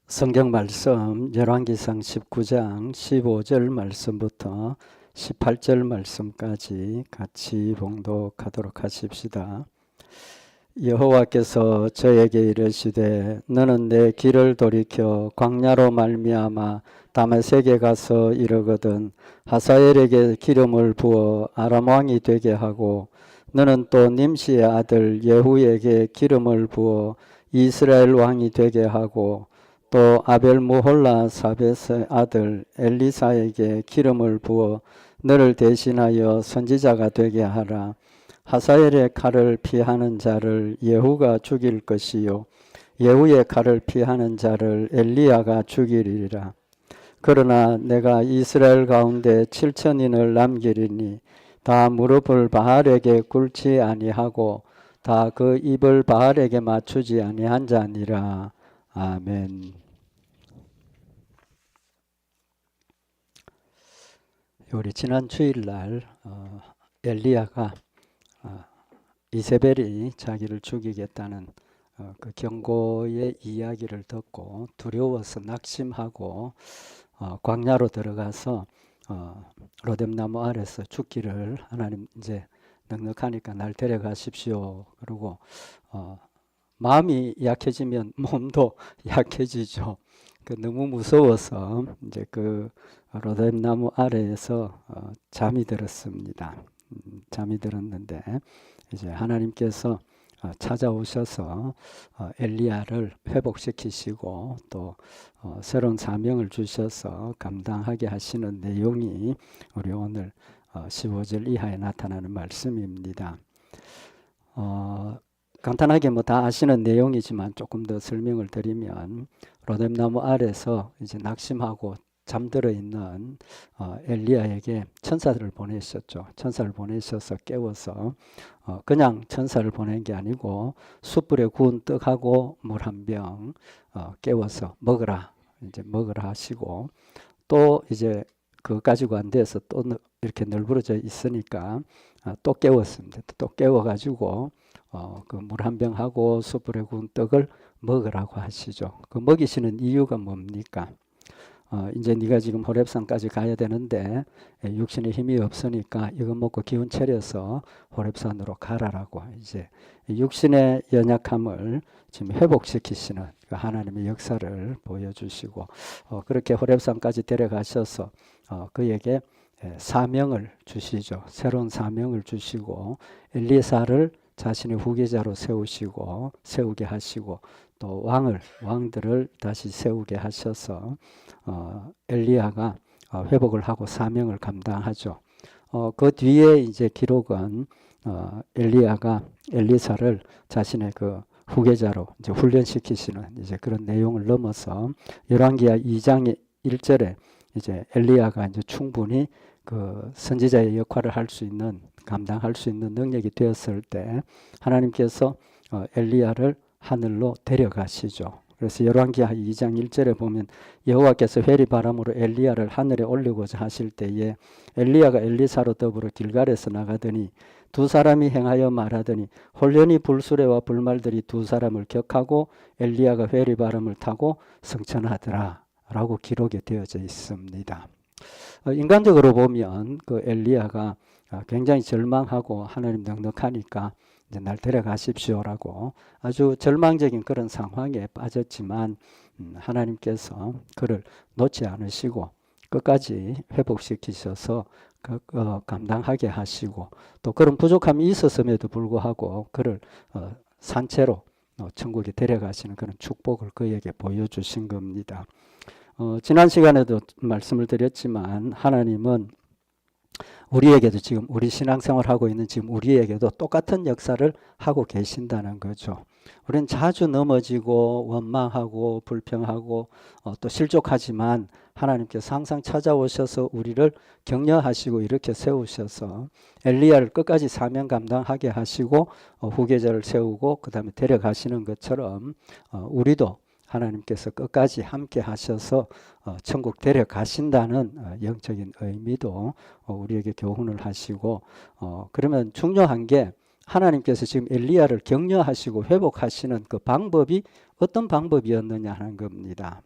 성경 말씀 열왕기상 19장 15절 말씀부터 18절 말씀까지 같이 봉독하도록 하십시다. 여호와께서 저에게 이르시되 너는 내 길을 돌이켜 광야로 말미암아 다메섹에 가서 이르거든 하사엘에게 기름을 부어 아람 왕이 되게 하고 너는 또 님시의 아들 예후에게 기름을 부어 이스라엘 왕이 되게 하고 또 아벨무홀라 사벳의 아들 엘리사에게 기름을 부어 너를 대신하여 선지자가 되게 하라. 하사엘의 칼을 피하는 자를 예후가 죽일 것이요 예후의 칼을 피하는 자를 엘리야가 죽이리라. 그러나 내가 이스라엘 가운데 7천인을 남기리니 다 무릎을 바알에게 꿇지 아니하고 다 그 입을 바알에게 맞추지 아니한 자니라. 아멘. 우리 지난 주일날 엘리야가 이세벨이 자기를 죽이겠다는 그 경고의 이야기를 듣고 두려워서 낙심하고 광야로 들어가서 로뎀나무 아래서 죽기를 하나님 이제 넉넉하니까 날 데려가십시오. 그러고 마음이 약해지면 몸도 약해지죠. 너무 무서워서 이제 그 로뎀나무 아래에서 잠이 들었습니다. 잠이 들었는데 이제 하나님께서 찾아오셔서 엘리야를 회복시키시고 또 새로운 사명을 주셔서 감당하게 하시는 내용이 우리 오늘 15절 이하에 나타나는 말씀입니다. 간단하게 뭐 다 아시는 내용이지만 조금 더 설명을 드리면 로뎀나무 아래서 이제 낙심하고 잠들어 있는 엘리야에게 천사들을 보내셨죠. 천사를 보내셔서 깨워서 그냥 천사를 보낸 게 아니고 숯불에 구운 떡하고 물 한 병 깨워서 먹으라 이제 먹으라 하시고 또 이제 그거 가지고 안 돼서 또 이렇게 널브러져 있으니까 또 깨웠습니다. 또 깨워가지고 그 물 한 병하고 숯불에 구운 떡을 먹으라고 하시죠. 그 먹이시는 이유가 뭡니까? 이제 네가 지금 호렙산까지 가야 되는데 육신에 힘이 없으니까 이거 먹고 기운 차려서 호렙산으로 가라라고 이제 육신의 연약함을 지금 회복시키시는 그 하나님의 역사를 보여주시고 그렇게 호렙산까지 데려가셔서 그에게 사명을 주시죠. 새로운 사명을 주시고 엘리사를 자신의 후계자로 세우게 하시고 또 왕들을 다시 세우게 하셔서 엘리야가 회복을 하고 사명을 감당하죠. 그 뒤에 이제 기록은 엘리야가 엘리사를 자신의 그 후계자로 이제 훈련시키시는 이제 그런 내용을 넘어서 열왕기하 2장 1절에 이제 엘리야가 이제 충분히 그 선지자의 역할을 감당할 수 있는 능력이 되었을 때 하나님께서 엘리야를 하늘로 데려가시죠. 그래서 열왕기하 2장 1절에 보면 여호와께서 회리바람으로 엘리야를 하늘에 올리고자 하실 때에 엘리야가 엘리사로 더불어 길갈에서 나가더니 두 사람이 행하여 말하더니 홀연히 불수레와 불말들이 두 사람을 격하고 엘리야가 회리바람을 타고 승천하더라 라고 기록이 되어져 있습니다. 인간적으로 보면 그 엘리야가 굉장히 절망하고 하나님 넉넉하니까 이제 날 데려가십시오라고 아주 절망적인 그런 상황에 빠졌지만 하나님께서 그를 놓지 않으시고 끝까지 회복시키셔서 감당하게 하시고 또 그런 부족함이 있었음에도 불구하고 그를 산채로 천국에 데려가시는 그런 축복을 그에게 보여주신 겁니다. 지난 시간에도 말씀을 드렸지만 하나님은 우리에게도 지금 우리 신앙생활하고 있는 지금 우리에게도 똑같은 역사를 하고 계신다는 거죠. 우리는 자주 넘어지고 원망하고 불평하고 또 실족하지만 하나님께서 항상 찾아오셔서 우리를 격려하시고 이렇게 세우셔서 엘리야를 끝까지 사명 감당하게 하시고 후계자를 세우고 그 다음에 데려가시는 것처럼 우리도 하나님께서 끝까지 함께 하셔서 천국 데려가신다는 영적인 의미도 우리에게 교훈을 하시고 그러면 중요한 게 하나님께서 지금 엘리야를 격려하시고 회복하시는 그 방법이 어떤 방법이었느냐 하는 겁니다.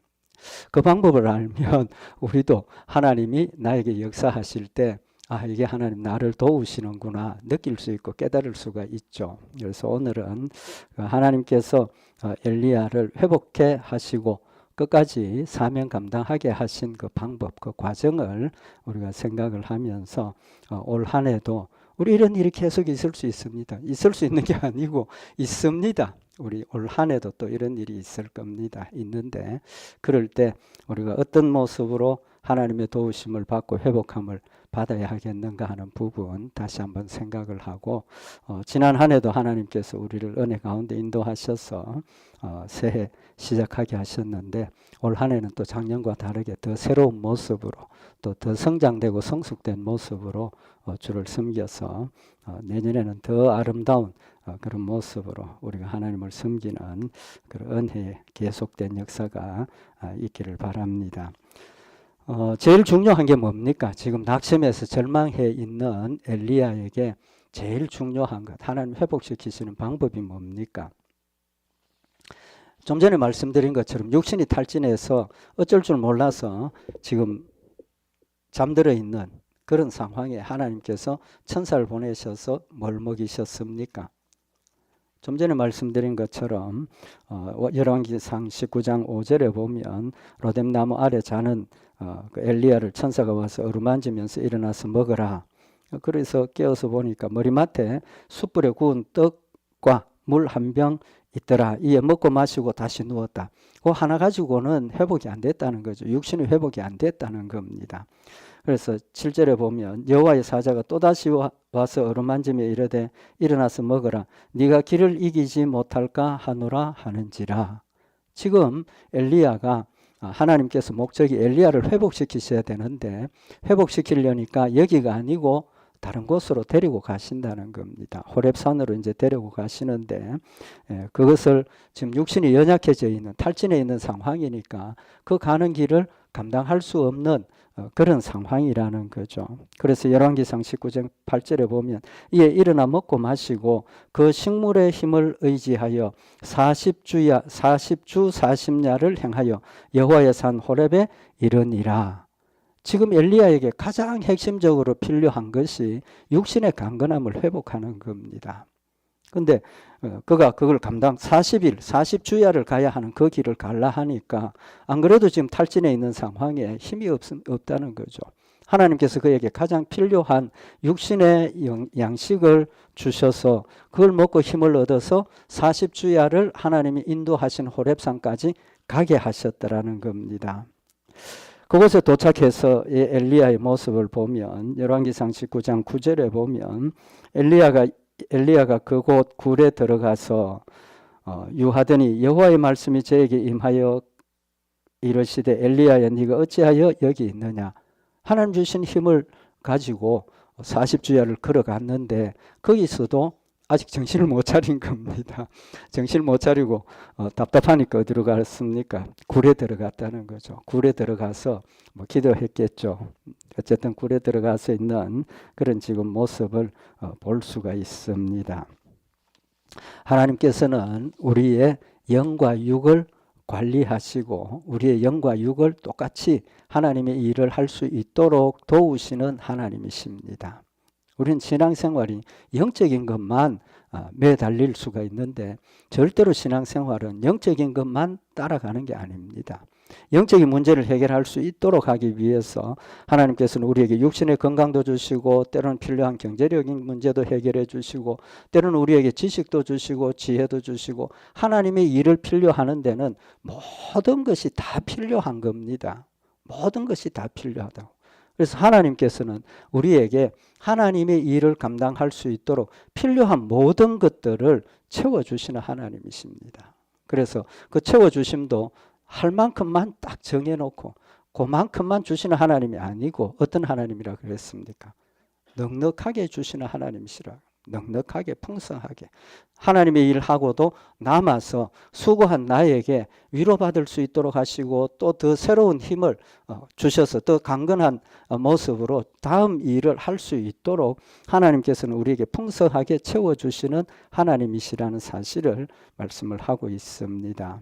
그 방법을 알면 우리도 하나님이 나에게 역사하실 때 이게 하나님 나를 도우시는구나 느낄 수 있고 깨달을 수가 있죠. 그래서 오늘은 하나님께서 엘리야를 회복해 하시고 끝까지 사명 감당하게 하신 그 방법, 그 과정을 우리가 생각을 하면서 올 한 해도 우리 이런 일이 계속 있을 수 있습니다. 있을 수 있는 게 아니고 있습니다. 우리 올 한 해도 또 이런 일이 있을 겁니다. 있는데 그럴 때 우리가 어떤 모습으로 하나님의 도우심을 받고 회복함을 받아야 하겠는가 하는 부분 다시 한번 생각을 하고 지난 한 해도 하나님께서 우리를 은혜 가운데 인도하셔서 새해 시작하게 하셨는데 올 한 해는 또 작년과 다르게 더 새로운 모습으로 또 더 성장되고 성숙된 모습으로 주를 섬겨서 내년에는 더 아름다운 그런 모습으로 우리가 하나님을 섬기는 그런 은혜의 계속된 역사가 있기를 바랍니다. 제일 중요한 게 뭡니까? 지금 낙심해서 절망해 있는 엘리야에게 제일 중요한 것, 하나님 회복시키시는 방법이 뭡니까? 좀 전에 말씀드린 것처럼 육신이 탈진해서 어쩔 줄 몰라서 지금 잠들어 있는 그런 상황에 하나님께서 천사를 보내셔서 뭘 먹이셨습니까? 좀 전에 말씀드린 것처럼 열왕기상 19장 5절에 보면 로뎀나무 아래 자는 그 엘리야를 천사가 와서 어루만지면서 일어나서 먹으라. 그래서 깨어서 보니까 머리맡에 숯불에 구운 떡과 물 한 병 있더라. 이에 먹고 마시고 다시 누웠다. 그 하나 가지고는 회복이 안 됐다는 거죠. 육신이 회복이 안 됐다는 겁니다. 그래서 7절에 보면 여호와의 사자가 또다시 와서 어루만지며 이르되 일어나서 먹으라. 네가 길을 이기지 못할까 하노라 하는지라. 지금 엘리야가 하나님께서 목적이 엘리야를 회복시키셔야 되는데 회복시키려니까 여기가 아니고 다른 곳으로 데리고 가신다는 겁니다. 호렙산으로 이제 데리고 가시는데 그것을 지금 육신이 연약해져 있는 탈진해 있는 상황이니까 그 가는 길을 감당할 수 없는 그런 상황이라는 거죠. 그래서 열왕기상 19장 8절에 보면 이에 일어나 먹고 마시고 그 식물의 힘을 의지하여 40주 40야를 행하여 여호와의 산 호렙에 이르니라. 지금 엘리야에게 가장 핵심적으로 필요한 것이 육신의 강건함을 회복하는 겁니다. 근데 그가 그걸 40일, 40주야를 가야 하는 그 길을 갈라 하니까 안 그래도 지금 탈진해 있는 상황에 힘이 없다는 거죠. 하나님께서 그에게 가장 필요한 육신의 양식을 주셔서 그걸 먹고 힘을 얻어서 40주야를 하나님이 인도하신 호렙산까지 가게 하셨더라는 겁니다. 그곳에 도착해서 이 엘리야의 모습을 보면 열왕기상 19장 9절에 보면 엘리야가 그곳 굴에 들어가서 유하더니 여호와의 말씀이 저에게 임하여 이르시되 엘리야야 네가 어찌하여 여기 있느냐. 하나님 주신 힘을 가지고 40주야를 걸어갔는데 거기서도 아직 정신을 못 차린 겁니다. 정신을 못 차리고 답답하니까 어디로 갔습니까? 굴에 들어갔다는 거죠. 굴에 들어가서 기도했겠죠. 어쨌든 굴에 들어가서 있는 그런 지금 모습을 볼 수가 있습니다. 하나님께서는 우리의 영과 육을 관리하시고 우리의 영과 육을 똑같이 하나님의 일을 할 수 있도록 도우시는 하나님이십니다. 우리는 신앙생활이 영적인 것만 매달릴 수가 있는데 절대로 신앙생활은 영적인 것만 따라가는 게 아닙니다. 영적인 문제를 해결할 수 있도록 하기 위해서 하나님께서는 우리에게 육신의 건강도 주시고 때로는 필요한 경제적인 문제도 해결해 주시고 때로는 우리에게 지식도 주시고 지혜도 주시고 하나님의 일을 필요하는 데는 모든 것이 다 필요한 겁니다. 모든 것이 다 필요하다고. 그래서 하나님께서는 우리에게 하나님의 일을 감당할 수 있도록 필요한 모든 것들을 채워주시는 하나님이십니다. 그래서 그 채워주심도 할 만큼만 딱 정해놓고 그만큼만 주시는 하나님이 아니고 어떤 하나님이라 그랬습니까? 넉넉하게 주시는 하나님이시라. 넉넉하게 풍성하게 하나님의 일을 하고도 남아서 수고한 나에게 위로받을 수 있도록 하시고 또 더 새로운 힘을 주셔서 더 강건한 모습으로 다음 일을 할 수 있도록 하나님께서는 우리에게 풍성하게 채워주시는 하나님이시라는 사실을 말씀을 하고 있습니다.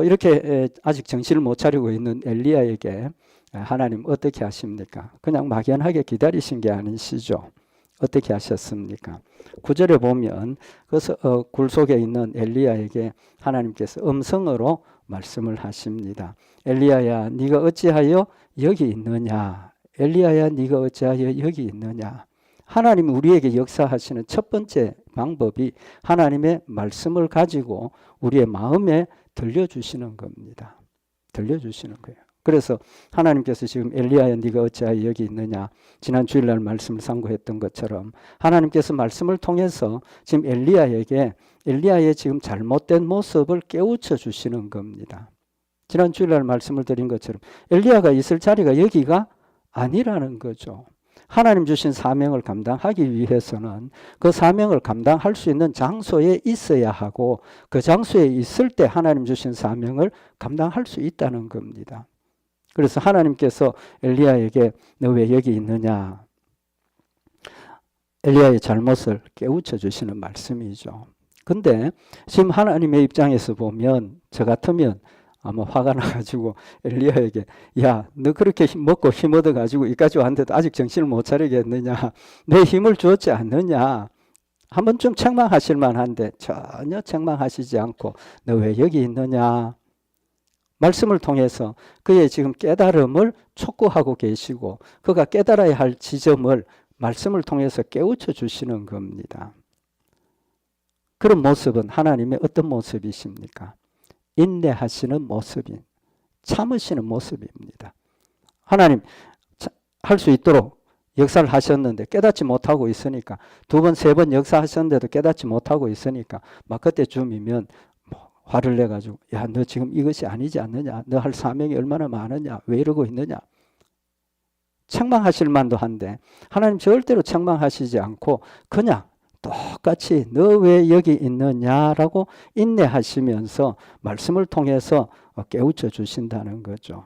이렇게 아직 정신을 못 차리고 있는 엘리야에게 하나님 어떻게 하십니까? 그냥 막연하게 기다리신 게 아니시죠. 어떻게 하셨습니까? 9절에 보면 굴 속에 있는 엘리야에게 하나님께서 음성으로 말씀을 하십니다. 엘리야야, 네가 어찌하여 여기 있느냐? 엘리야야, 네가 어찌하여 여기 있느냐? 하나님이 우리에게 역사하시는 첫 번째 방법이 하나님의 말씀을 가지고 우리의 마음에 들려주시는 겁니다. 들려주시는 거예요. 그래서 하나님께서 지금 엘리야야 네가 어찌하여 여기 있느냐, 지난 주일날 말씀을 상고했던 것처럼 하나님께서 말씀을 통해서 지금 엘리야의 지금 잘못된 모습을 깨우쳐 주시는 겁니다. 지난 주일날 말씀을 드린 것처럼 엘리야가 있을 자리가 여기가 아니라는 거죠. 하나님 주신 사명을 감당하기 위해서는 그 사명을 감당할 수 있는 장소에 있어야 하고 그 장소에 있을 때 하나님 주신 사명을 감당할 수 있다는 겁니다. 그래서 하나님께서 엘리야에게 너 왜 여기 있느냐? 엘리야의 잘못을 깨우쳐 주시는 말씀이죠. 근데 지금 하나님의 입장에서 보면 저 같으면 아마 화가 나가지고 엘리야에게 야, 너 그렇게 먹고 힘 얻어가지고 여기까지 왔는데도 아직 정신을 못 차리겠느냐? 내 힘을 주었지 않느냐? 한번 좀 책망하실 만한데 전혀 책망하시지 않고 너 왜 여기 있느냐? 말씀을 통해서 그의 지금 깨달음을 촉구하고 계시고 그가 깨달아야 할 지점을 말씀을 통해서 깨우쳐 주시는 겁니다. 그런 모습은 하나님의 어떤 모습이십니까? 인내하시는 모습인, 참으시는 모습입니다. 하나님 할 수 있도록 역사를 하셨는데 깨닫지 못하고 있으니까 두 번, 세 번 역사하셨는데도 깨닫지 못하고 있으니까 막 그때쯤이면 화를 내가지고 야, 너 지금 이것이 아니지 않느냐? 너 할 사명이 얼마나 많으냐? 왜 이러고 있느냐? 책망하실 만도 한데 하나님 절대로 책망하시지 않고 그냥 똑같이 너 왜 여기 있느냐라고 인내하시면서 말씀을 통해서 깨우쳐 주신다는 거죠.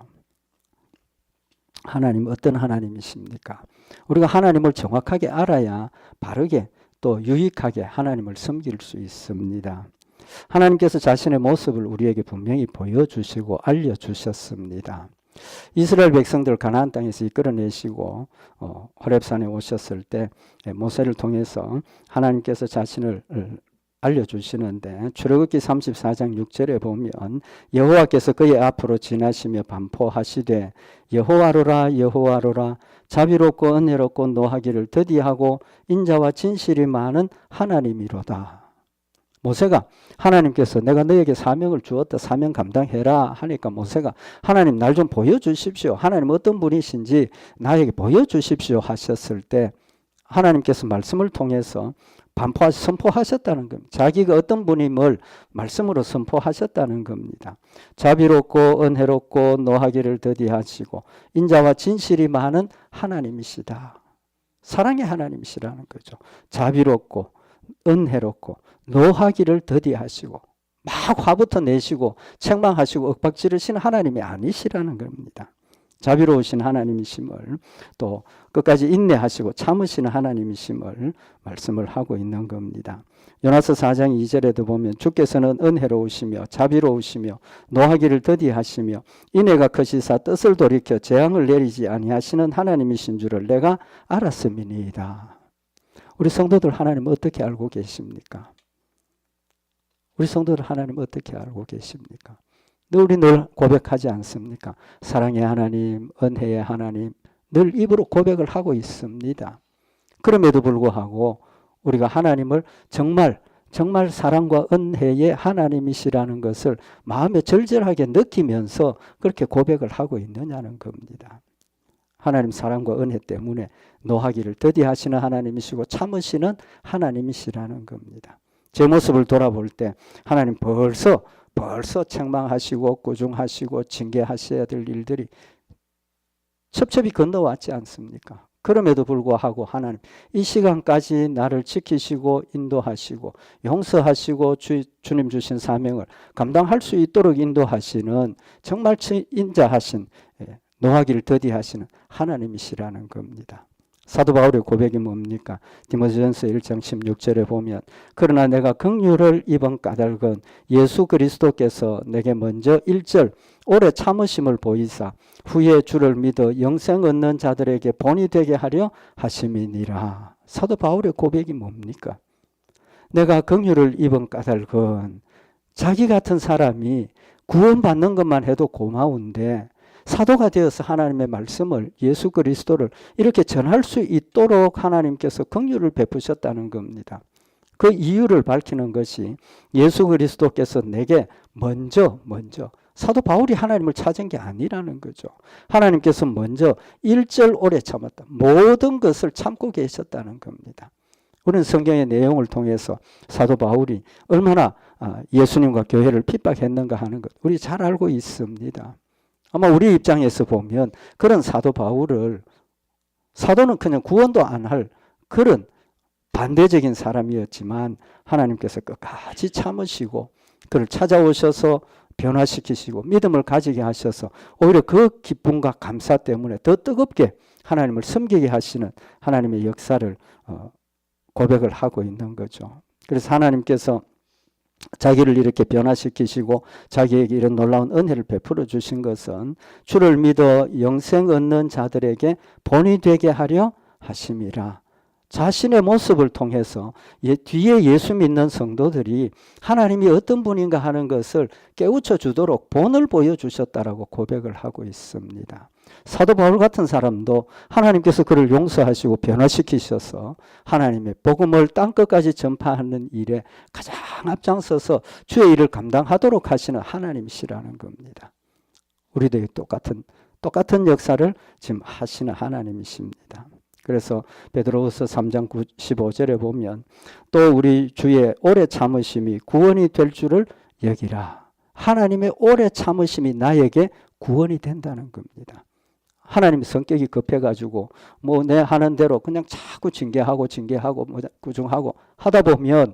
하나님 어떤 하나님이십니까? 우리가 하나님을 정확하게 알아야 바르게 또 유익하게 하나님을 섬길 수 있습니다. 하나님께서 자신의 모습을 우리에게 분명히 보여주시고 알려주셨습니다. 이스라엘 백성들 가나안 땅에서 이끌어내시고 호렙산에 오셨을 때 모세를 통해서 하나님께서 자신을 알려주시는데 출애굽기 34장 6절에 보면 여호와께서 그의 앞으로 지나시며 반포하시되 여호와로라 여호와로라 자비롭고 은혜롭고 노하기를 더디하고 인자와 진실이 많은 하나님이로다. 모세가 하나님께서 내가 너에게 사명을 주었다. 사명 감당해라 하니까 모세가 하나님 날 좀 보여주십시오. 하나님 어떤 분이신지 나에게 보여주십시오 하셨을 때 하나님께서 말씀을 통해서 선포하셨다는 겁니다. 자기가 어떤 분임을 말씀으로 선포하셨다는 겁니다. 자비롭고 은혜롭고 노하기를 더디하시고 인자와 진실이 많은 하나님이시다. 사랑의 하나님이시라는 거죠. 자비롭고 은혜롭고 노하기를 더디하시고 막 화부터 내시고 책망하시고 윽박지르시는 하나님이 아니시라는 겁니다. 자비로우신 하나님이심을 또 끝까지 인내하시고 참으시는 하나님이심을 말씀을 하고 있는 겁니다. 요나서 4장 2절에도 보면 주께서는 은혜로우시며 자비로우시며 노하기를 더디하시며 인애가 크시사 뜻을 돌이켜 재앙을 내리지 아니하시는 하나님이신 줄을 내가 알았음이니이다. 우리 성도들 하나님 어떻게 알고 계십니까? 우리 성도들 하나님 어떻게 알고 계십니까? 우리 늘 고백하지 않습니까? 사랑의 하나님, 은혜의 하나님, 늘 입으로 고백을 하고 있습니다. 그럼에도 불구하고 우리가 하나님을 정말 사랑과 은혜의 하나님이시라는 것을 마음에 절절하게 느끼면서 그렇게 고백을 하고 있느냐는 겁니다. 하나님 사랑과 은혜 때문에 노하기를 더디하시는 하나님이시고 참으시는 하나님이시라는 겁니다. 제 모습을 돌아볼 때 하나님 벌써 책망하시고 꾸중하시고 징계하셔야 될 일들이 첩첩이 건너왔지 않습니까? 그럼에도 불구하고 하나님 이 시간까지 나를 지키시고 인도하시고 용서하시고 주님 주신 사명을 감당할 수 있도록 인도하시는 정말 인자하신 노하기를 더디하시는 하나님이시라는 겁니다. 사도 바울의 고백이 뭡니까? 디모데전서 1장 16절에 보면 그러나 내가 긍휼을 입은 까닭은 예수 그리스도께서 내게 먼저 1절 오래 참으심을 보이사 후에 주를 믿어 영생 얻는 자들에게 본이 되게 하려 하심이니라. 사도 바울의 고백이 뭡니까? 내가 긍휼을 입은 까닭은 자기 같은 사람이 구원받는 것만 해도 고마운데 사도가 되어서 하나님의 말씀을 예수 그리스도를 이렇게 전할 수 있도록 하나님께서 긍휼을 베푸셨다는 겁니다. 그 이유를 밝히는 것이 예수 그리스도께서 내게 먼저 사도 바울이 하나님을 찾은 게 아니라는 거죠. 하나님께서 먼저 1절 오래 참았다. 모든 것을 참고 계셨다는 겁니다. 우리는 성경의 내용을 통해서 사도 바울이 얼마나 예수님과 교회를 핍박했는가 하는 것 우리 잘 알고 있습니다. 아마 우리 입장에서 보면 그런 사도 바울을 사도는 그냥 구원도 안 할 그런 반대적인 사람이었지만 하나님께서 끝까지 참으시고 그를 찾아오셔서 변화시키시고 믿음을 가지게 하셔서 오히려 그 기쁨과 감사 때문에 더 뜨겁게 하나님을 섬기게 하시는 하나님의 역사를 고백을 하고 있는 거죠. 그래서 하나님께서 자기를 이렇게 변화시키시고 자기에게 이런 놀라운 은혜를 베풀어 주신 것은 주를 믿어 영생 얻는 자들에게 본이 되게 하려 하심이라. 자신의 모습을 통해서 뒤에 예수 믿는 성도들이 하나님이 어떤 분인가 하는 것을 깨우쳐 주도록 본을 보여주셨다라고 고백을 하고 있습니다. 사도 바울 같은 사람도 하나님께서 그를 용서하시고 변화시키셔서 하나님의 복음을 땅끝까지 전파하는 일에 가장 앞장서서 주의 일을 감당하도록 하시는 하나님이시라는 겁니다. 우리도 똑같은 역사를 지금 하시는 하나님이십니다. 그래서 베드로후서 3장 15절에 보면 또 우리 주의 오래 참으심이 구원이 될 줄을 여기라. 하나님의 오래 참으심이 나에게 구원이 된다는 겁니다. 하나님 성격이 급해가지고 뭐 내 하는 대로 그냥 자꾸 징계하고 구중하고 하다 보면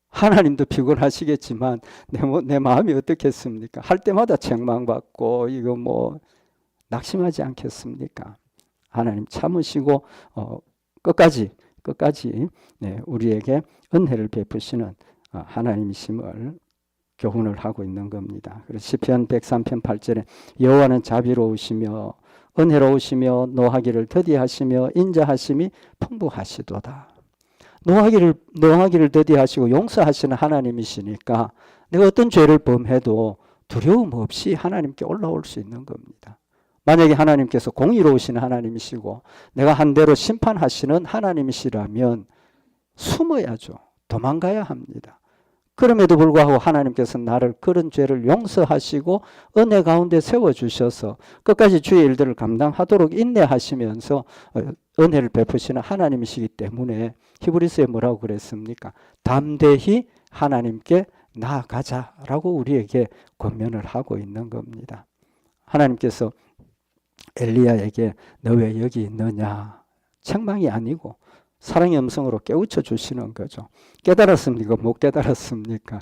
하나님도 피곤하시겠지만 내 마음이 어떻겠습니까? 할 때마다 책망받고 이거 뭐 낙심하지 않겠습니까? 하나님 참으시고 끝까지 우리에게 은혜를 베푸시는 하나님이심을 교훈을 하고 있는 겁니다. 그래서 시편 103편 8절에 여호와는 자비로우시며 은혜로우시며 노하기를 더디하시며 인자하심이 풍부하시도다. 노하기를 더디하시고 용서하시는 하나님이시니까 내가 어떤 죄를 범해도 두려움 없이 하나님께 올라올 수 있는 겁니다. 만약에 하나님께서 공의로우신 하나님이시고 내가 한 대로 심판하시는 하나님이시라면 숨어야죠. 도망가야 합니다. 그럼에도 불구하고 하나님께서 나를 그런 죄를 용서하시고 은혜 가운데 세워주셔서 끝까지 주의 일들을 감당하도록 인내하시면서 은혜를 베푸시는 하나님이시기 때문에 히브리서에 뭐라고 그랬습니까? 담대히 하나님께 나아가자라고 우리에게 권면을 하고 있는 겁니다. 하나님께서 엘리야에게 너 왜 여기 있느냐? 책망이 아니고 사랑의 음성으로 깨우쳐 주시는 거죠. 깨달았습니까? 못 깨달았습니까?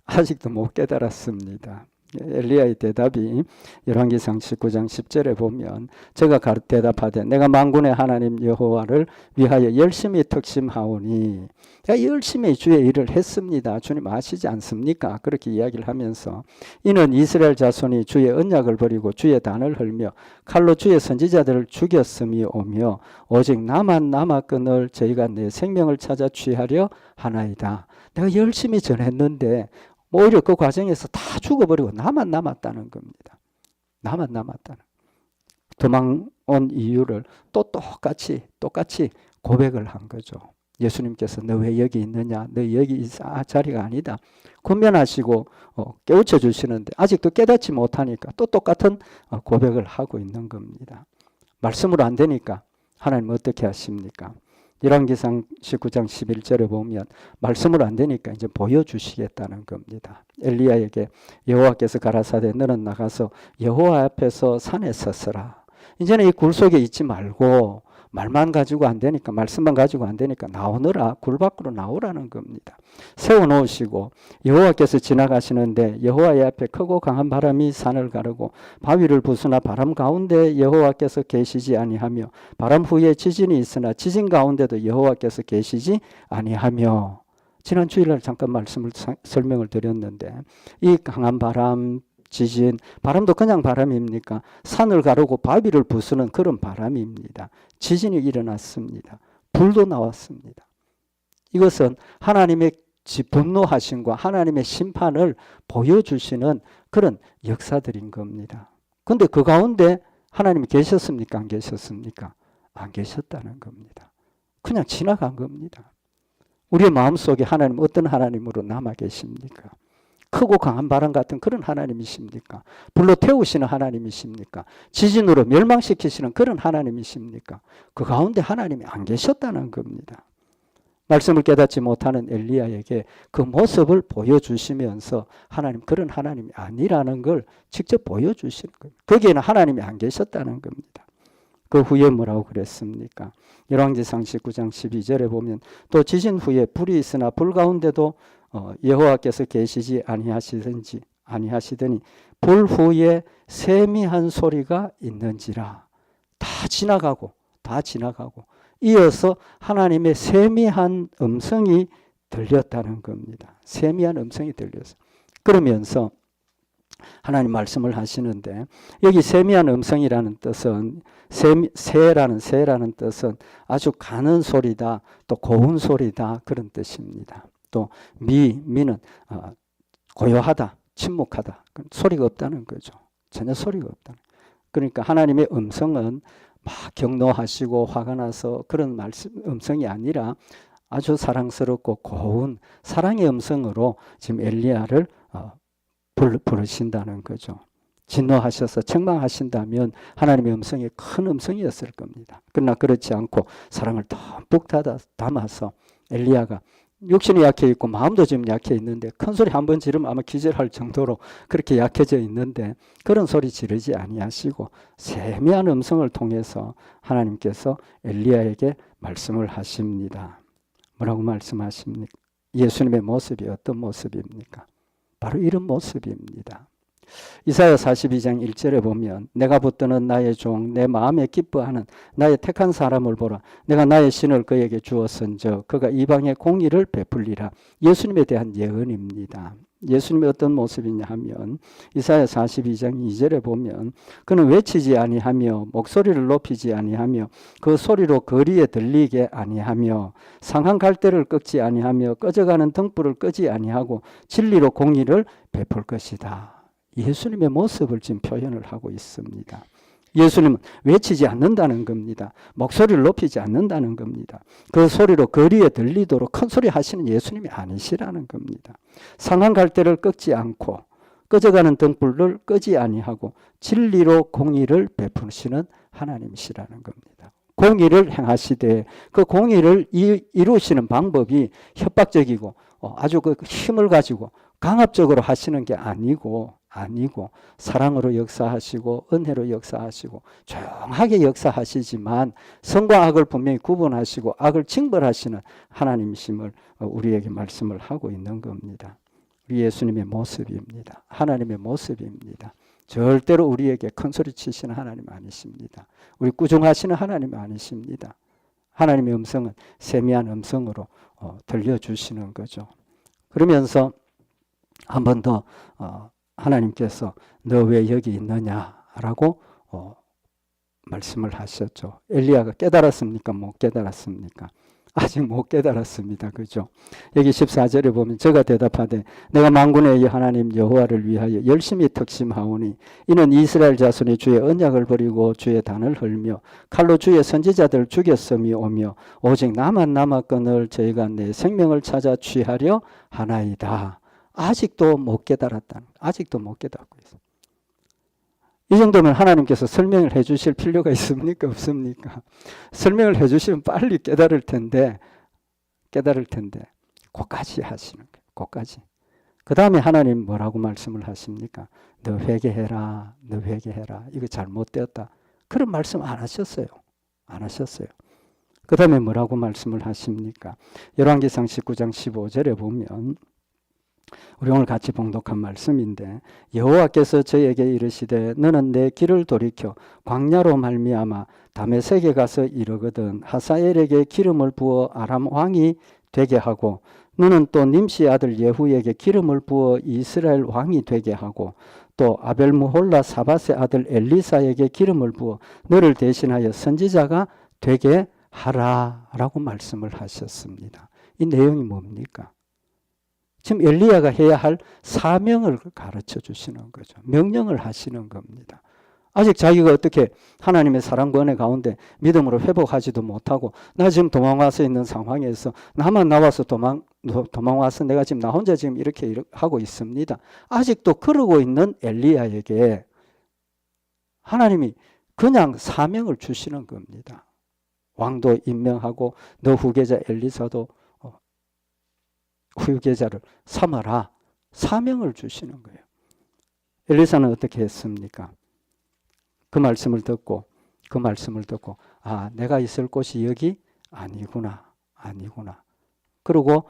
아직도 못 깨달았습니다. 엘리야의 대답이 열왕기상 19장 10절에 보면 제가 대답하되 내가 만군의 하나님 여호와를 위하여 열심히 특심하오니 내가 열심히 주의 일을 했습니다. 주님 아시지 않습니까? 그렇게 이야기를 하면서 이는 이스라엘 자손이 주의 언약을 버리고 주의 단을 헐며 칼로 주의 선지자들을 죽였음이 오며 오직 나만 남았거늘 저희가 내 생명을 찾아 취하려 하나이다. 내가 열심히 전했는데 오히려 그 과정에서 다 죽어버리고 나만 남았다는 겁니다. 나만 남았다는. 도망 온 이유를 또 똑같이 고백을 한 거죠. 예수님께서 너 왜 여기 있느냐? 너 여기 자리가 아니다. 권면하시고 깨우쳐 주시는데 아직도 깨닫지 못하니까 또 똑같은 고백을 하고 있는 겁니다. 말씀으로 안 되니까 하나님 어떻게 하십니까? 열왕기상 19장 11절에 보면 말씀으로 안 되니까 이제 보여주시겠다는 겁니다. 엘리야에게 여호와께서 가라사대 너는 나가서 여호와 앞에서 산에 서서라. 이제는 이 굴 속에 있지 말고 말만 가지고 안 되니까, 말씀만 가지고 안 되니까 나오너라, 굴 밖으로 나오라는 겁니다. 세워놓으시고 여호와께서 지나가시는데 여호와의 앞에 크고 강한 바람이 산을 가르고 바위를 부수나 바람 가운데 여호와께서 계시지 아니하며 바람 후에 지진이 있으나 지진 가운데도 여호와께서 계시지 아니하며. 지난 주일날 잠깐 설명을 드렸는데 이 강한 바람, 지진, 바람도 그냥 바람입니까? 산을 가르고 바위를 부수는 그런 바람입니다. 지진이 일어났습니다. 불도 나왔습니다. 이것은 하나님의 분노하심과 하나님의 심판을 보여주시는 그런 역사들인 겁니다. 그런데 그 가운데 하나님이 계셨습니까? 안 계셨습니까? 안 계셨다는 겁니다. 그냥 지나간 겁니다. 우리의 마음속에 하나님 어떤 하나님으로 남아 계십니까? 크고 강한 바람 같은 그런 하나님이십니까? 불로 태우시는 하나님이십니까? 지진으로 멸망시키시는 그런 하나님이십니까? 그 가운데 하나님이 안 계셨다는 겁니다. 말씀을 깨닫지 못하는 엘리야에게 그 모습을 보여주시면서 하나님 그런 하나님이 아니라는 걸 직접 보여주시는 겁니다. 거기에는 하나님이 안 계셨다는 겁니다. 그 후에 뭐라고 그랬습니까? 열왕기상 19장 12절에 보면 또 지진 후에 불이 있으나 불 가운데도 여호와께서 계시지 아니하시더니 불 후에 세미한 소리가 있는지라. 다 지나가고 이어서 하나님의 세미한 음성이 들렸다는 겁니다. 세미한 음성이 들려서. 그러면서 하나님 말씀을 하시는데 여기 세미한 음성이라는 뜻은 새라는 뜻은 아주 가는 소리다, 또 고운 소리다 그런 뜻입니다. 또 미는 고요하다, 침묵하다, 소리가 없다는 거죠. 전혀 소리가 없다는. 그러니까 하나님의 음성은 막 경노하시고 화가 나서 그런 음성이 아니라 아주 사랑스럽고 고운 사랑의 음성으로 지금 엘리야를 부르신다는 거죠. 진노하셔서 책망하신다면 하나님의 음성이 큰 음성이었을 겁니다. 그러나 그렇지 않고 사랑을 듬뿍 담아서 엘리야가 육신이 약해 있고 마음도 지금 약해 있는데 큰 소리 한 번 지르면 아마 기절할 정도로 그렇게 약해져 있는데 그런 소리 지르지 아니하시고 세미한 음성을 통해서 하나님께서 엘리야에게 말씀을 하십니다. 뭐라고 말씀하십니까? 예수님의 모습이 어떤 모습입니까? 바로 이런 모습입니다. 이사야 42장 1절에 보면 내가 붙드는 나의 종 내 마음에 기뻐하는 나의 택한 사람을 보라. 내가 나의 신을 그에게 주었은즉 그가 이방의 공의를 베풀리라. 예수님에 대한 예언입니다. 예수님이 어떤 모습이냐 하면 이사야 42장 2절에 보면 그는 외치지 아니하며 목소리를 높이지 아니하며 그 소리로 거리에 들리게 아니하며 상한 갈대를 꺾지 아니하며 꺼져가는 등불을 끄지 아니하고 진리로 공의를 베풀 것이다. 예수님의 모습을 지금 표현을 하고 있습니다. 예수님은 외치지 않는다는 겁니다. 목소리를 높이지 않는다는 겁니다. 그 소리로 거리에 들리도록 큰 소리 하시는 예수님이 아니시라는 겁니다. 상한 갈대를 꺾지 않고 꺼져가는 등불을 끄지 아니하고 진리로 공의를 베푸시는 하나님이시라는 겁니다. 공의를 행하시되 그 공의를 이루시는 방법이 협박적이고 아주 그 힘을 가지고 강압적으로 하시는 게 아니고 사랑으로 역사하시고 은혜로 역사하시고 조용하게 역사하시지만 선과 악을 분명히 구분하시고 악을 징벌하시는 하나님이심을 우리에게 말씀을 하고 있는 겁니다. 우리 예수님의 모습입니다. 하나님의 모습입니다. 절대로 우리에게 큰 소리 치시는 하나님 아니십니다. 우리 꾸중하시는 하나님 아니십니다. 하나님의 음성은 세미한 음성으로 들려주시는 거죠. 그러면서 한 번 더 하나님께서 너 왜 여기 있느냐라고 말씀을 하셨죠. 엘리야가 깨달았습니까? 못 깨달았습니까? 아직 못 깨달았습니다. 그죠? 여기 14절에 보면 저가 대답하되 내가 만군의 하나님 여호와를 위하여 열심히 특심하오니 이는 이스라엘 자손이 주의 언약을 버리고 주의 단을 헐며 칼로 주의 선지자들 죽였음이 오며 오직 나만 남았거늘 저희가 내 생명을 찾아 취하려 하나이다. 아직도 못 깨달았다는, 아직도 못 깨닫고 있어요. 이 정도면 하나님께서 설명을 해 주실 필요가 있습니까? 없습니까? 설명을 해 주시면 빨리 깨달을 텐데, 그까지 하시는 거예요. 그까지. 그 다음에 하나님 뭐라고 말씀을 하십니까? 너 회개해라. 너 회개해라. 이거 잘못되었다. 그런 말씀 안 하셨어요. 안 하셨어요. 그 다음에 뭐라고 말씀을 하십니까? 열왕기상 19장 15절에 보면 우리 오늘 같이 봉독한 말씀인데 여호와께서 저에게 이르시되 너는 내 길을 돌이켜 광야로 말미암아 다메섹에 가서 이르거든 하사엘에게 기름을 부어 아람 왕이 되게 하고 너는 또 님시 아들 예후에게 기름을 부어 이스라엘 왕이 되게 하고 또 아벨무홀라 사밧의 아들 엘리사에게 기름을 부어 너를 대신하여 선지자가 되게 하라라고 말씀을 하셨습니다. 이 내용이 뭡니까? 지금 엘리야가 해야 할 사명을 가르쳐 주시는 거죠. 명령을 하시는 겁니다. 아직 자기가 어떻게 하나님의 사랑과 은혜 가운데 믿음으로 회복하지도 못하고 나 지금 도망와서 있는 상황에서 나만 나와서 도망와서 내가 지금 나 혼자 지금 이렇게 하고 있습니다. 아직도 그러고 있는 엘리야에게 하나님이 그냥 사명을 주시는 겁니다. 왕도 임명하고 너 후계자 엘리사도 후계자를 삼아라. 사명을 주시는 거예요. 엘리사는 어떻게 했습니까? 그 말씀을 듣고 아, 내가 있을 곳이 여기 아니구나. 그리고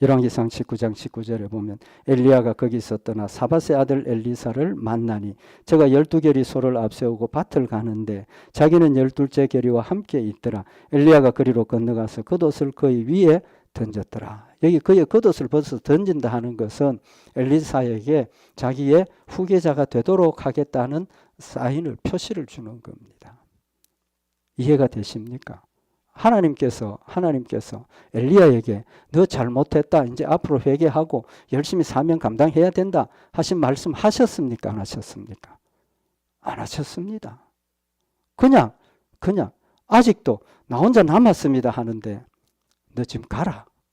열왕기상 19장 19절에 보면 엘리야가 거기서 떠나 사밧의 아들 엘리사를 만나니 저가 12결이 소를 앞세우고 밭을 가는데 자기는 12째 결이와 함께 있더라. 엘리야가 그리로 건너가서 겉옷을 그의 위에 던졌더라. 여기 그의 겉옷을 벗어서 던진다 하는 것은 엘리사에게 자기의 후계자가 되도록 하겠다는 사인을 표시를 주는 겁니다. 이해가 되십니까? 하나님께서 엘리야에게 너 잘못했다. 이제 앞으로 회개하고 열심히 사명 감당해야 된다 하신 말씀 하셨습니까? 안 하셨습니까? 안 하셨습니다. 그냥 아직도 나 혼자 남았습니다 하는데 너 지금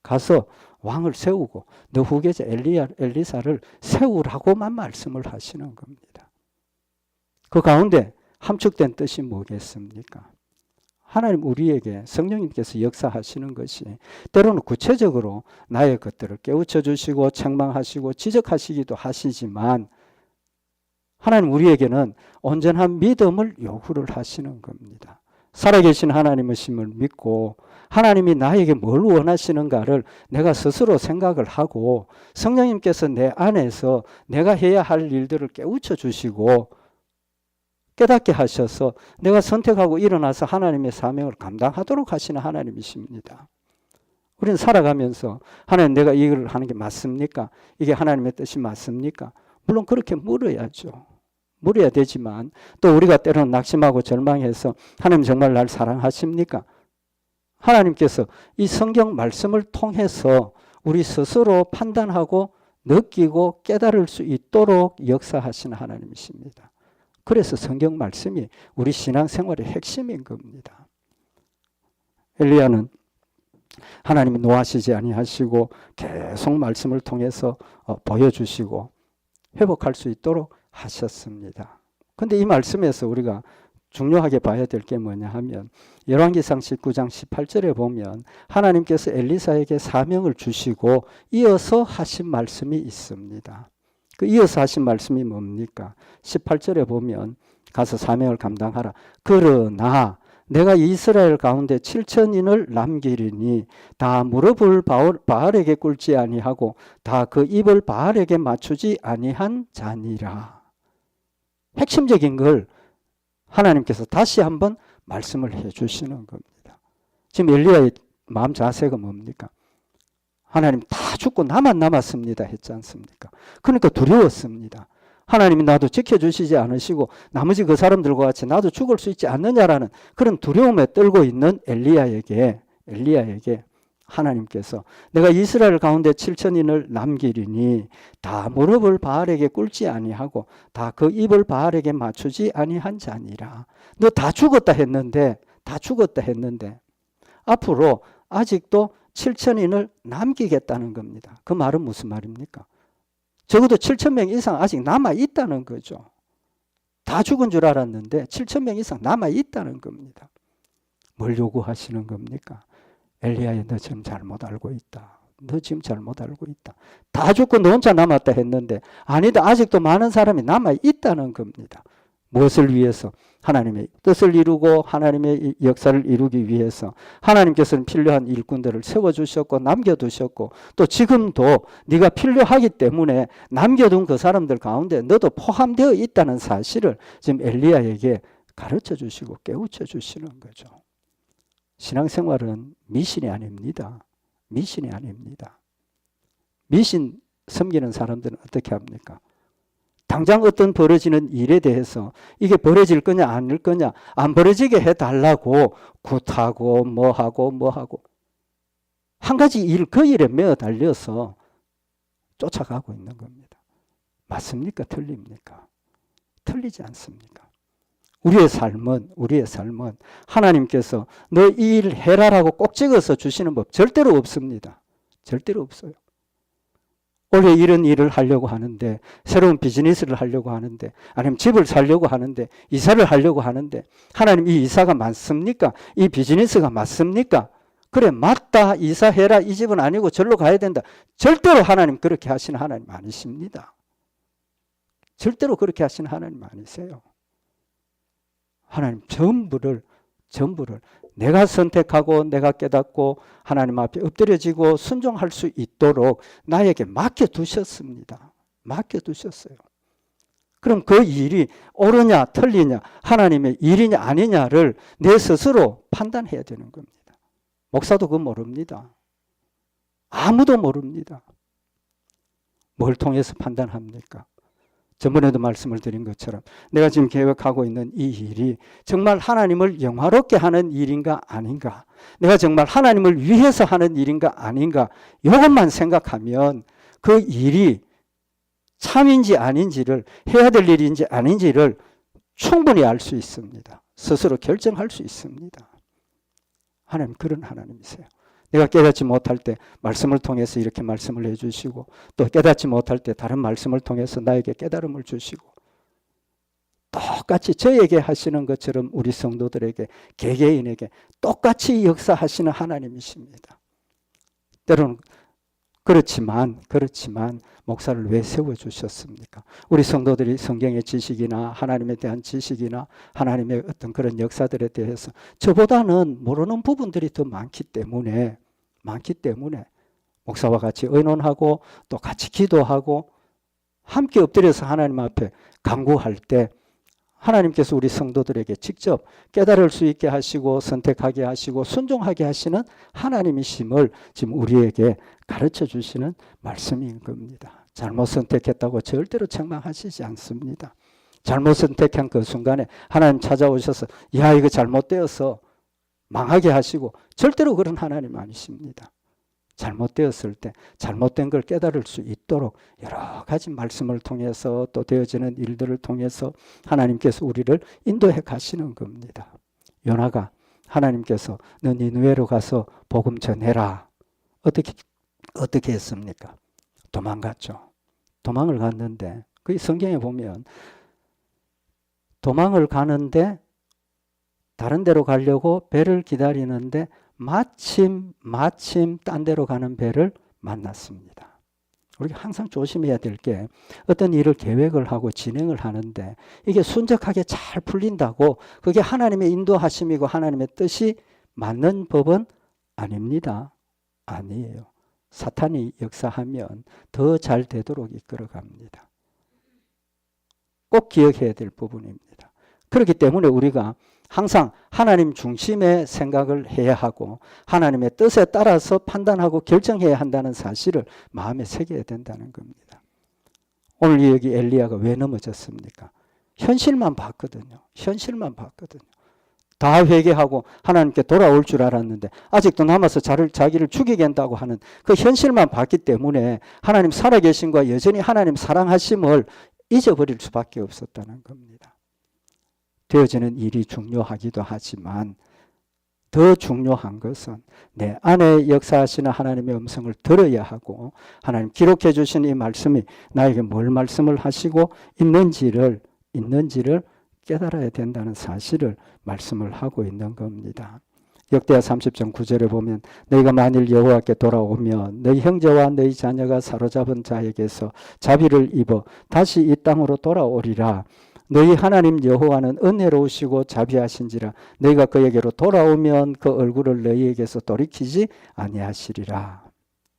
가서 왕을 세우고 너 후계자 엘리사를 세우라고만 말씀을 하시는 겁니다. 그 가운데 함축된 뜻이 뭐겠습니까? 하나님 우리에게 성령님께서 역사하시는 것이 때로는 구체적으로 나의 것들을 깨우쳐 주시고 책망하시고 지적하시기도 하시지만 하나님 우리에게는 온전한 믿음을 요구를 하시는 겁니다. 살아계신 하나님의 심을 믿고 하나님이 나에게 뭘 원하시는가를 내가 스스로 생각을 하고 성령님께서 내 안에서 내가 해야 할 일들을 깨우쳐 주시고 깨닫게 하셔서 내가 선택하고 일어나서 하나님의 사명을 감당하도록 하시는 하나님이십니다. 우리는 살아가면서 하나님 내가 이걸 하는 게 맞습니까? 이게 하나님의 뜻이 맞습니까? 물론 그렇게 물어야죠. 물어야 되지만 또 우리가 때로는 낙심하고 절망해서 하나님 정말 날 사랑하십니까? 하나님께서 이 성경 말씀을 통해서 우리 스스로 판단하고 느끼고 깨달을 수 있도록 역사하시는 하나님이십니다. 그래서 성경 말씀이 우리 신앙생활의 핵심인 겁니다. 엘리야는 하나님이 노하시지 아니하시고 계속 말씀을 통해서 보여주시고 회복할 수 있도록 하셨습니다. 그런데 이 말씀에서 우리가 중요하게 봐야 될 게 뭐냐 하면 열왕기상 19장 18절에 보면 하나님께서 엘리사에게 사명을 주시고 이어서 하신 말씀이 있습니다. 그 이어서 하신 말씀이 뭡니까? 18절에 보면 가서 사명을 감당하라. 그러나 내가 이스라엘 가운데 7천인을 남기리니 다 무릎을 바알에게 꿇지 아니하고 다 그 입을 바알에게 맞추지 아니한 자니라. 핵심적인 걸 하나님께서 다시 한번 말씀을 해주시는 겁니다. 지금 엘리야의 마음 자세가 뭡니까? 하나님 다 죽고 나만 남았습니다 했지 않습니까? 그러니까 두려웠습니다. 하나님이 나도 지켜주시지 않으시고 나머지 그 사람들과 같이 나도 죽을 수 있지 않느냐라는 그런 두려움에 떨고 있는 엘리야에게 하나님께서 내가 이스라엘 가운데 7천인을 남기리니 다 무릎을 바알에게 꿇지 아니하고 다 그 입을 바알에게 맞추지 아니한 자니라. 너 다 죽었다 했는데 앞으로 아직도 7천인을 남기겠다는 겁니다. 그 말은 무슨 말입니까? 적어도 7,000명 이상 아직 남아있다는 거죠. 다 죽은 줄 알았는데 7,000명 이상 남아있다는 겁니다. 뭘 요구하시는 겁니까? 엘리야야 너 지금 잘못 알고 있다. 다 죽고 너 혼자 남았다 했는데 아니다. 아직도 많은 사람이 남아있다는 겁니다. 무엇을 위해서? 하나님의 뜻을 이루고 하나님의 역사를 이루기 위해서 하나님께서는 필요한 일꾼들을 세워주셨고 남겨두셨고 또 지금도 네가 필요하기 때문에 남겨둔 그 사람들 가운데 너도 포함되어 있다는 사실을 지금 엘리야에게 가르쳐 주시고 깨우쳐 주시는 거죠. 신앙생활은 미신이 아닙니다. 미신이 아닙니다. 미신 섬기는 사람들은 어떻게 합니까? 당장 어떤 벌어지는 일에 대해서 이게 벌어질 거냐 아닐 거냐 안 벌어지게 해달라고 굿하고 뭐하고 한 가지 일 그 일에 매어 달려서 쫓아가고 있는 겁니다. 맞습니까? 틀립니까? 틀리지 않습니까? 우리의 삶은 하나님께서 너 이 일 해라라고 꼭 찍어서 주시는 법 절대로 없습니다. 절대로 없어요. 올해 이런 일을 하려고 하는데 새로운 비즈니스를 하려고 하는데 아니면 집을 사려고 하는데 이사를 하려고 하는데 하나님 이 이사가 맞습니까? 이 비즈니스가 맞습니까? 그래 맞다 이사해라 이 집은 아니고 절로 가야 된다. 절대로 하나님 그렇게 하시는 하나님 아니십니다. 절대로 그렇게 하시는 하나님 아니세요. 하나님 전부를 내가 선택하고 내가 깨닫고 하나님 앞에 엎드려지고 순종할 수 있도록 나에게 맡겨두셨습니다. 맡겨두셨어요. 그럼 그 일이 옳으냐 틀리냐 하나님의 일이냐 아니냐를 내 스스로 판단해야 되는 겁니다. 목사도 그거 모릅니다. 아무도 모릅니다. 뭘 통해서 판단합니까? 저번에도 말씀을 드린 것처럼 내가 지금 계획하고 있는 이 일이 정말 하나님을 영화롭게 하는 일인가 아닌가, 내가 정말 하나님을 위해서 하는 일인가 아닌가, 이것만 생각하면 그 일이 참인지 아닌지를, 해야 될 일인지 아닌지를 충분히 알 수 있습니다. 스스로 결정할 수 있습니다. 하나님 그런 하나님이세요. 내가 깨닫지 못할 때 말씀을 통해서 이렇게 말씀을 해주시고 또 깨닫지 못할 때 다른 말씀을 통해서 나에게 깨달음을 주시고 똑같이 저에게 하시는 것처럼 우리 성도들에게 개개인에게 똑같이 역사하시는 하나님이십니다. 때로는 그렇지만 목사를 왜 세워주셨습니까? 우리 성도들이 성경의 지식이나 하나님에 대한 지식이나 하나님의 어떤 그런 역사들에 대해서 저보다는 모르는 부분들이 더 많기 때문에 목사와 같이 의논하고 또 같이 기도하고 함께 엎드려서 하나님 앞에 간구할 때 하나님께서 우리 성도들에게 직접 깨달을 수 있게 하시고 선택하게 하시고 순종하게 하시는 하나님이심을 지금 우리에게 가르쳐 주시는 말씀인 겁니다. 잘못 선택했다고 절대로 책망하시지 않습니다. 잘못 선택한 그 순간에 하나님 찾아오셔서 야 이거 잘못되어서 망하게 하시고 절대로 그런 하나님 아니십니다. 잘못되었을 때 잘못된 걸 깨달을 수 있도록 여러 가지 말씀을 통해서 또 되어지는 일들을 통해서 하나님께서 우리를 인도해 가시는 겁니다. 요나가 하나님께서 너 니느웨로 가서 복음 전해라. 어떻게 했습니까? 도망갔죠. 도망을 갔는데 그 성경에 보면 도망을 가는데 다른 데로 가려고 배를 기다리는데 마침 딴 데로 가는 배를 만났습니다. 우리가 항상 조심해야 될 게 어떤 일을 계획을 하고 진행을 하는데 이게 순적하게 잘 풀린다고 그게 하나님의 인도하심이고 하나님의 뜻이 맞는 법은 아닙니다. 아니에요. 사탄이 역사하면 더 잘 되도록 이끌어갑니다. 꼭 기억해야 될 부분입니다. 그렇기 때문에 우리가 항상 하나님 중심의 생각을 해야 하고 하나님의 뜻에 따라서 판단하고 결정해야 한다는 사실을 마음에 새겨야 된다는 겁니다. 오늘 여기 엘리야가 왜 넘어졌습니까? 현실만 봤거든요. 다 회개하고 하나님께 돌아올 줄 알았는데 아직도 남아서 자기를 죽이겠다고 하는 그 현실만 봤기 때문에 하나님 살아계심과 여전히 하나님 사랑하심을 잊어버릴 수밖에 없었다는 겁니다. 되어지는 일이 중요하기도 하지만 더 중요한 것은 내 안에 역사하시는 하나님의 음성을 들어야 하고 하나님 기록해 주신 이 말씀이 나에게 뭘 말씀을 하시고 있는지를 깨달아야 된다는 사실을 말씀을 하고 있는 겁니다. 역대하 30장 9절에 보면 너희가 만일 여호와께 돌아오면 너희 형제와 너희 자녀가 사로잡은 자에게서 자비를 입어 다시 이 땅으로 돌아오리라. 너희 하나님 여호와는 은혜로우시고 자비하신지라 너희가 그에게로 돌아오면 그 얼굴을 너희에게서 돌이키지 아니하시리라.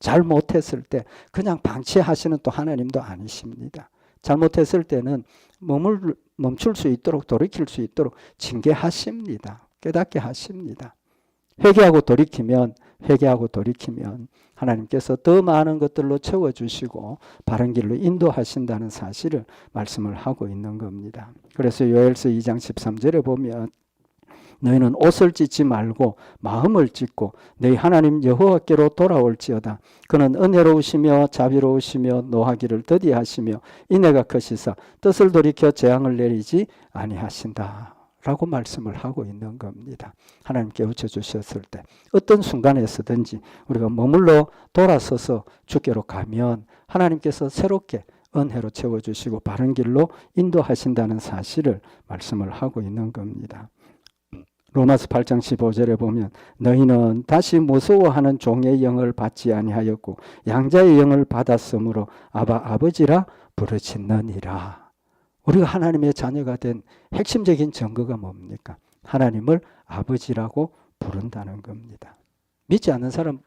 잘못했을 때 그냥 방치하시는 또 하나님도 아니십니다. 잘못했을 때는 멈출 수 있도록 돌이킬 수 있도록 징계하십니다. 깨닫게 하십니다. 회개하고 돌이키면 하나님께서 더 많은 것들로 채워주시고 바른 길로 인도하신다는 사실을 말씀을 하고 있는 겁니다. 그래서 요엘서 2장 13절에 보면 너희는 옷을 찢지 말고 마음을 찢고 너희 하나님 여호와께로 돌아올지어다. 그는 은혜로우시며 자비로우시며 노하기를 더디하시며 인애가 크시사 뜻을 돌이켜 재앙을 내리지 아니하신다. 라고 말씀을 하고 있는 겁니다. 하나님 깨우쳐 주셨을 때 어떤 순간에서든지 우리가 머물러 돌아서서 주께로 가면 하나님께서 새롭게 은혜로 채워주시고 바른 길로 인도하신다는 사실을 말씀을 하고 있는 겁니다. 로마서 8장 15절에 보면 너희는 다시 무서워하는 종의 영을 받지 아니하였고 양자의 영을 받았으므로 아바 아버지라 부르짖느니라. 우리가 하나님의 자녀가 된 핵심적인 증거가 뭡니까? 하나님을 아버지라고 부른다는 겁니다. 믿지 않는 사람,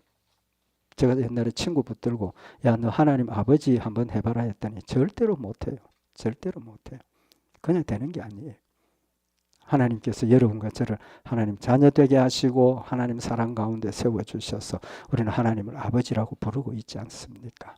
제가 옛날에 친구 붙들고 야, 너 하나님 아버지 한번 해봐라 했더니 절대로 못해요. 절대로 못해요. 그냥 되는 게 아니에요. 하나님께서 여러분과 저를 하나님 자녀 되게 하시고 하나님 사랑 가운데 세워주셔서 우리는 하나님을 아버지라고 부르고 있지 않습니까?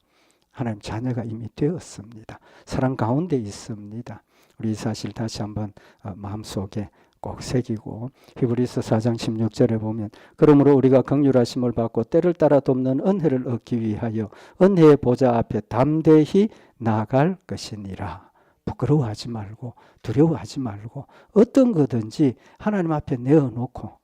하나님 자녀가 이미 되었습니다. 사랑 가운데 있습니다. 우리 이 사실 다시 한번 마음속에 꼭 새기고 히브리서 4장 16절에 보면 그러므로 우리가 긍휼하심을 받고 때를 따라 돕는 은혜를 얻기 위하여 은혜의 보좌 앞에 담대히 나아갈 것이니라. 부끄러워하지 말고 두려워하지 말고 어떤 거든지 하나님 앞에 내어놓고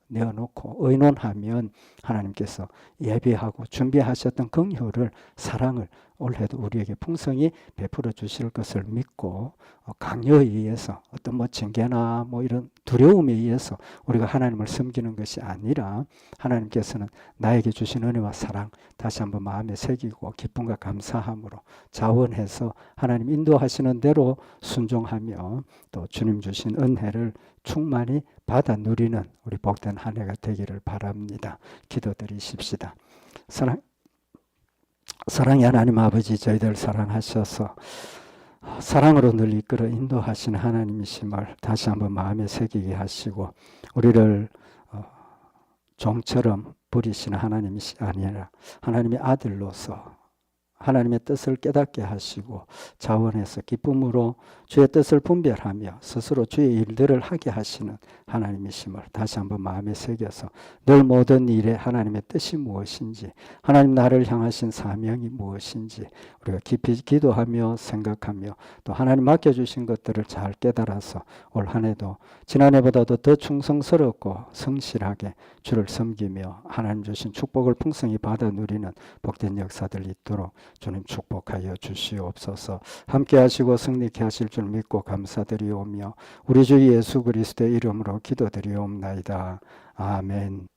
의논하면 하나님께서 예비하고 준비하셨던 긍휼을 사랑을 올해도 우리에게 풍성히 베풀어 주실 것을 믿고 강요에 의해서 어떤 징계나 이런 두려움에 의해서 우리가 하나님을 섬기는 것이 아니라 하나님께서는 나에게 주신 은혜와 사랑 다시 한번 마음에 새기고 기쁨과 감사함으로 자원해서 하나님 인도하시는 대로 순종하며 또 주님 주신 은혜를 충만히 받아 누리는 우리 복된 한 해가 되기를 바랍니다. 기도드리십시다. 사랑의 하나님 아버지, 저희들 사랑하셔서 사랑으로 늘 이끌어 인도하시는 하나님이심을 다시 한번 마음에 새기게 하시고 우리를 종처럼 부리시는 하나님이 아니라 하나님의 아들로서 하나님의 뜻을 깨닫게 하시고 자원해서 기쁨으로 주의 뜻을 분별하며 스스로 주의 일들을 하게 하시는 하나님이심을 다시 한번 마음에 새겨서 늘 모든 일에 하나님의 뜻이 무엇인지 하나님 나를 향하신 사명이 무엇인지 우리가 깊이 기도하며 생각하며 또 하나님 맡겨주신 것들을 잘 깨달아서 올 한 해도 지난해보다도 더 충성스럽고 성실하게 주를 섬기며 하나님 주신 축복을 풍성히 받아 누리는 복된 역사들 있도록 주님 축복하여 주시옵소서. 함께 하시고 승리케 하실 줄 믿고 감사드리오며 우리 주 예수 그리스도의 이름으로 기도드리옵나이다. 아멘.